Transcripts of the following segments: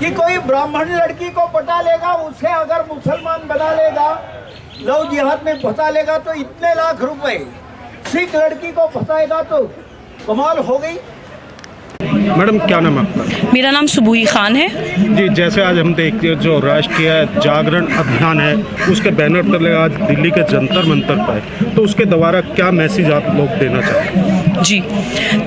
कि कोई ब्राह्मण लड़की को पटा लेगा, उसे अगर मुसलमान बना लेगा, लव जिहाद में फंसा लेगा तो इतने लाख रुपए, सिख लड़की को फंसाएगा तो कमाल हो गई। मैडम क्या नाम है आपका? मेरा नाम सुबुई खान है। जी, जैसे आज हम देखते हैं जो राष्ट्रीय जागरण अभियान है उसके बैनर तले आज दिल्ली के जंतर मंतर पर है, तो उसके द्वारा क्या मैसेज आप लोग देना चाहते हैं? जी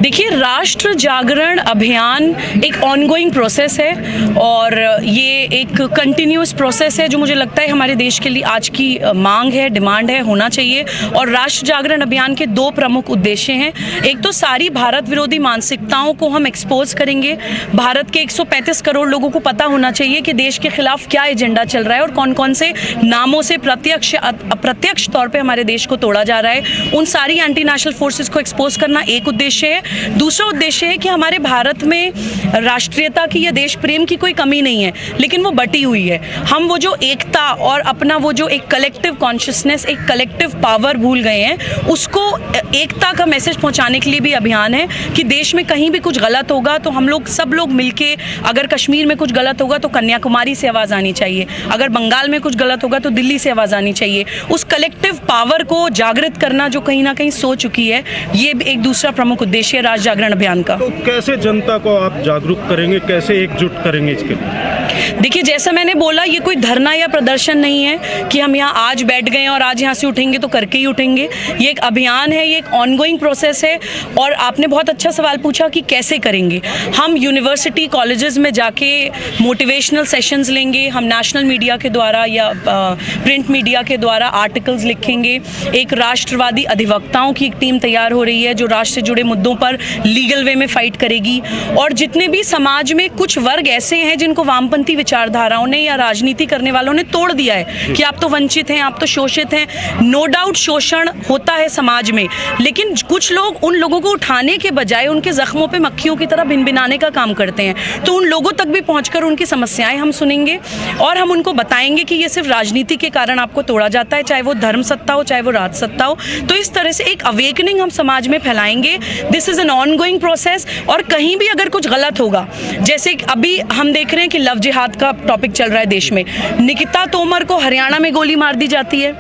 देखिए, राष्ट्र जागरण अभियान एक ऑनगोइंग प्रोसेस है और ये एक कंटिन्यूस प्रोसेस है जो मुझे लगता है हमारे देश के लिए आज की मांग है, डिमांड है, होना चाहिए। और राष्ट्र जागरण अभियान के दो प्रमुख उद्देश्य हैं। एक तो सारी भारत विरोधी मानसिकताओं को हम एक्सपोज करेंगे। भारत के 135 करोड़ लोगों को पता होना चाहिए कि देश के खिलाफ क्या एजेंडा चल रहा है और कौन कौन से नामों से प्रत्यक्ष अप्रत्यक्ष तौर पे हमारे देश को तोड़ा जा रहा है। उन सारी एंटी नेशनल फोर्सेस को एक्सपोज करना एक उद्देश्य है। दूसरा उद्देश्य है कि हमारे भारत में राष्ट्रीयता की या देश प्रेम की कोई कमी नहीं है, लेकिन वो बटी हुई है। हम वो जो एकता और अपना वो जो एक कलेक्टिव कॉन्शियसनेस, एक कलेक्टिव पावर भूल गए हैं, उसको एकता का मैसेज पहुंचाने के लिए भी अभियान है कि देश में कहीं भी कुछ गलत होगा तो हम लोग सब लोग मिलके, अगर कश्मीर में कुछ गलत होगा तो कन्याकुमारी से आवाज़ आनी चाहिए, अगर बंगाल में कुछ गलत होगा तो दिल्ली से आवाज़ आनी चाहिए। उस कलेक्टिव पावर को जागृत करना जो कहीं ना कहीं सो चुकी है, ये एक दूसरा प्रमुख उद्देश्य है राष्ट्र जागरण अभियान का। तो कैसे जनता को आप जागरूक करेंगे, कैसे एकजुट करेंगे इसके लिए? देखिए, जैसा मैंने बोला, ये कोई धरना या प्रदर्शन नहीं है कि हम यहाँ आज बैठ गए और आज यहाँ से उठेंगे तो करके ही उठेंगे। ये एक अभियान है, ये एक ऑनगोइंग प्रोसेस है। और आपने बहुत अच्छा सवाल पूछा कि कैसे करेंगे। हम यूनिवर्सिटी कॉलेजेस में जाके मोटिवेशनल सेशंस लेंगे, हम नेशनल मीडिया के द्वारा या प्रिंट मीडिया के द्वारा आर्टिकल्स लिखेंगे। एक राष्ट्रवादी अधिवक्ताओं की एक टीम तैयार हो रही है जो राष्ट्र से जुड़े मुद्दों पर लीगल वे में फाइट करेगी। और जितने भी समाज में कुछ वर्ग ऐसे हैं जिनको वामपंथी विचारधाराओं ने या राजनीति करने वालों ने तोड़ दिया है कि आप तो वंचित हैं, आप तो शोषित हैं। नो डाउट शोषण होता है समाज में, लेकिन कुछ लोग उन लोगों को उठाने के बजाय उनके जख्मों पे मक्खियों की तरह भिनभिनाने का काम करते हैं। तो उन लोगों तक भी पहुंचकर उनकी समस्याएं हम सुनेंगे और हम उनको बताएंगे कि ये सिर्फ राजनीति के कारण आपको तोड़ा जाता है, चाहे वो धर्म सत्ता हो, चाहे वो राज सत्ता हो। तो इस तरह से एक अवेकनिंग हम समाज में फैलाएंगे। This is an ongoing process. और कहीं भी अगर कुछ गलत होगा, जैसे अभी हम देख रहे हैं कि लव जिहाद का टॉपिक चल रहा है देश में, निकिता तोमर को हरियाणा में गोली मार दी जाती है।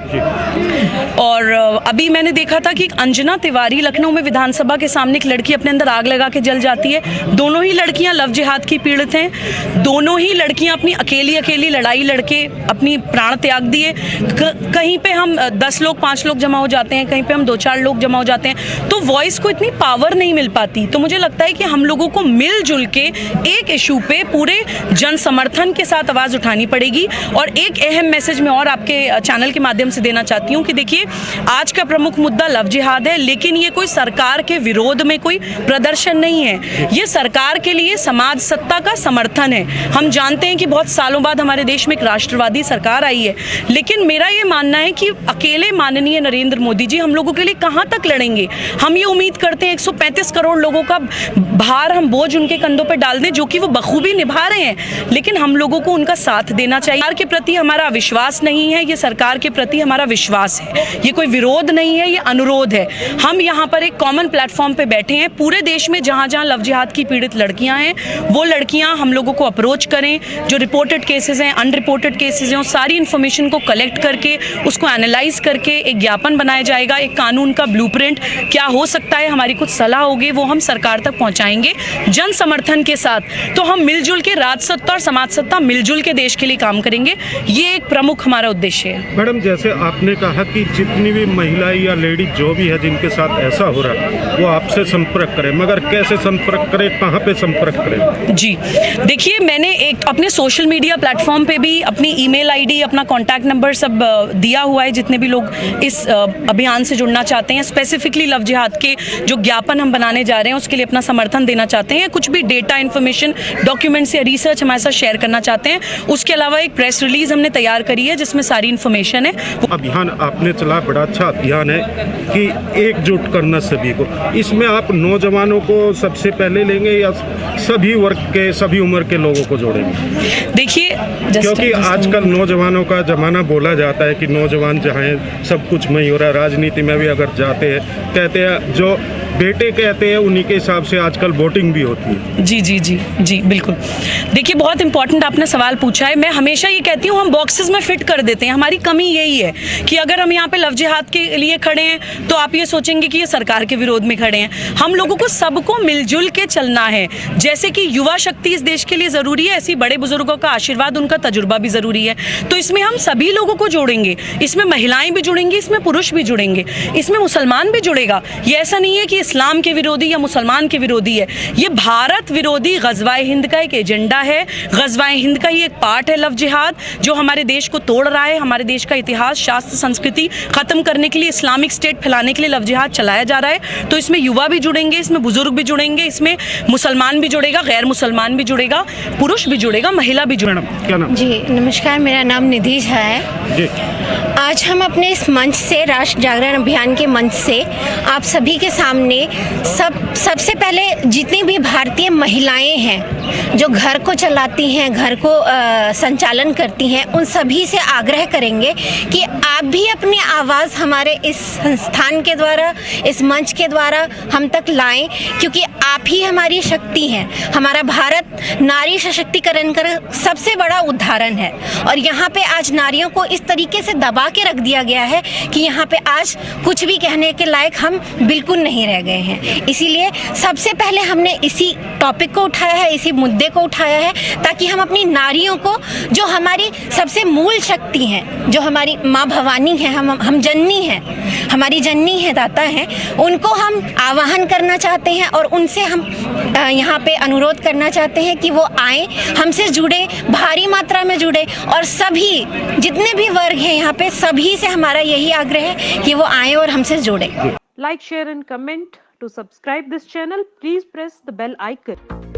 और अभी मैंने देखा था कि अंजना तिवारी लखनऊ में विधानसभा के सामने एक लड़की अपने अंदर आग लगा के जल जाती है। दोनों ही लड़कियां लव जिहाद की पीड़ित हैं। दोनों ही लड़कियां अपनी अकेली लड़ाई लड़के अपनी प्राण त्याग दिए। कहीं पे हम 10 लोग 5 लोग जमा हो जाते हैं, कहीं पे हम 2-4 लोग जमा हो जाते हैं, तो वॉइस को इतनी पावर नहीं मिल पाती। तो मुझे लगता है कि हम लोगों को मिलजुल के एक इशू पे पूरे जन समर्थन के साथ आवाज़ उठानी पड़ेगी। और एक अहम मैसेज मैं और आपके चैनल के माध्यम से देना चाहती हूँ कि देखिए, आज का प्रमुख मुद्दा लव जिहाद है, लेकिन ये कोई सरकार के विरोध में कोई प्रदर्शन नहीं है। ये सरकार के लिए समाज सत्ता का समर्थन है। हम जानते हैं कि बहुत सालों बाद हमारे देश में एक राष्ट्रवादी सरकार आई है, लेकिन मेरा ये मानना है कि अकेले माननीय नरेंद्र मोदी जी हम लोगों के लिए कहाँ तक लड़ेंगे। हम ये उम्मीद करते हैं 135 करोड़ लोगों का भार, हम बोझ उनके कंधों पर डाल दें, जो कि वो बखूबी निभा रहे हैं, लेकिन हम लोगों को उनका साथ देना चाहिए। सरकार के प्रति हमारा विश्वास नहीं है, ये सरकार के प्रति हमारा विश्वास है। ये कोई विरोध नहीं है, ये अनुरोध है। हम यहाँ पर एक कॉमन प्लेटफॉर्म पे बैठे हैं। पूरे देश में जहाँ जहाँ लव जिहाद की पीड़ित लड़कियाँ हैं, वो लड़कियाँ हम लोगों को अप्रोच करें। जो रिपोर्टेड केसेस हैं, अनरिपोर्टेड केसेस हैं, सारी इन्फॉर्मेशन को कलेक्ट करके उसको एनालाइज करके एक ज्ञापन बनाया जाएगा, एक कानून का ब्लूप्रिंट क्या हो सकता है, हमारी कुछ सलाह होगी, वो हम सरकार तक पहुँचाएंगे जन समर्थन के साथ। तो हम मिलजुल के राजसत्ता और समाज सत्ता मिलजुल के देश के लिए काम करेंगे। ये एक प्रमुख हमारा उद्देश्य है। मैडम, जैसे आपने कहा कि जितनी भी महिलाएं या लेडीज जो भी है जिनके साथ ऐसा हो रहा है वो आपसे संपर्क करें, मगर कैसे संपर्क करें, कहाँ पे संपर्क करें? जी देखिए, मैंने एक अपने सोशल मीडिया प्लेटफॉर्म पे भी अपनी ईमेल आईडी, अपना कॉन्टैक्ट नंबर सब दिया हुआ है। जितने भी लोग इस अभियान से जुड़ना चाहते हैं, स्पेसिफिकली लव जिहाद के जो ज्ञापन हम बनाने जा रहे हैं उसके लिए अपना समर्थन देना चाहते हैं, कुछ भी डेटा इन्फॉर्मेशन डॉक्यूमेंट्स या रिसर्च हमारे साथ शेयर करना चाहते हैं, उसके अलावा एक प्रेस रिलीज हमने तैयार करी है जिसमें सारी इन्फॉर्मेशन है। अभियान आपने चला, बड़ा अच्छा अभियान है कि एकजुट करना सभी को। इसमें आप नौजवानों को सबसे पहले लेंगे या सभी वर्ग के, सभी उम्र के लोगों को जोड़ेंगे? देखिए, क्योंकि आजकल नौजवानों का जमाना बोला जाता है कि नौजवान जहाँ हैं सब कुछ वहीं हो रहा है। राजनीति में भी अगर जाते हैं कहते हैं जो बेटे कहते हैं उन्हीं के हिसाब से आजकल वोटिंग भी होती है। जी जी जी जी बिल्कुल। देखिए बहुत इंपॉर्टेंट आपने सवाल पूछा है। मैं हमेशा ये कहती हूँ हम बॉक्सेस में फिट कर देते हैं। हमारी कमी यही है कि अगर हम यहाँ पे लव जिहाद के लिए खड़े हैं तो आप ये सोचेंगे कि ये सरकार के विरोध में खड़े हैं। हम लोगों को सबको मिलजुल के चलना है। जैसे कि युवा शक्ति इस देश के लिए ज़रूरी है, ऐसी बड़े बुजुर्गों का आशीर्वाद, उनका तजुर्बा भी ज़रूरी है। तो इसमें हम सभी लोगों को जोड़ेंगे। इसमें महिलाएं भी जुड़ेंगी, इसमें पुरुष भी जुड़ेंगे, इसमें मुसलमान भी जुड़ेगा। ये ऐसा नहीं है कि इस्लाम के विरोधी या मुसलमान के विरोधी है। ये भारत विरोधी ग़ज़वा-ए हिंद का एक एजेंडा है। ग़ज़वा-ए हिंद का ही एक पार्ट है लव जिहाद, जो हमारे देश को तोड़ रहा है। हमारे देश का इतिहास, शास्त्र, संस्कृति ख़त्म करने के लिए, इस्लामिक स्टेट फैलाने के लिए लव जिहाद चलाया जा रहा है। तो इसमें युवा भी जुड़ेंगे, इसमें बुजुर्ग भी जुड़ेंगे, इसमें मुसलमान भी जुड़ेगा, गैर मुसलमान भी जुड़ेगा, पुरुष भी जुड़ेगा, महिला भी जुड़ेगा। क्या नाम? जी नमस्कार, मेरा नाम निधि झा है। जी। आज हम अपने इस मंच से, राष्ट्र जागरण अभियान के मंच से आप सभी के सामने सबसे पहले जितनी भी भारतीय महिलाएं हैं जो घर को चलाती हैं, घर को संचालन करती हैं, उन सभी से आग्रह करेंगे कि आप भी अपनी आवाज़ हमारे इस संस्थान के द्वारा, इस मंच के द्वारा हम तक लाएं, क्योंकि आप ही हमारी शक्ति हैं। हमारा भारत नारी सशक्तिकरण का सबसे बड़ा उदाहरण है और यहाँ पे आज नारियों को इस तरीके से दबा के रख दिया गया है कि यहाँ पे आज कुछ भी कहने के लायक हम बिल्कुल नहीं रह गए हैं। इसीलिए सबसे पहले हमने इसी टॉपिक को उठाया है, इसी मुद्दे को उठाया है, ताकि हम अपनी नारियों को, जो हमारी सबसे मूल शक्ति हैं, जो हमारी माँ भवानी है, हम जननी हैं, हमारी जननी है, दाता हैं, उनको हम आवाहन करना चाहते हैं और उनसे हम यहाँ पे अनुरोध करना चाहते हैं कि वो आएँ, हमसे जुड़े, भारी मात्रा में जुड़े और सभी जितने भी वर्ग हैं यहाँ पे, सभी से हमारा यही आग्रह है कि वो आएँ और हमसे जुड़े। Like, share and comment. To subscribe this channel, please press the bell icon.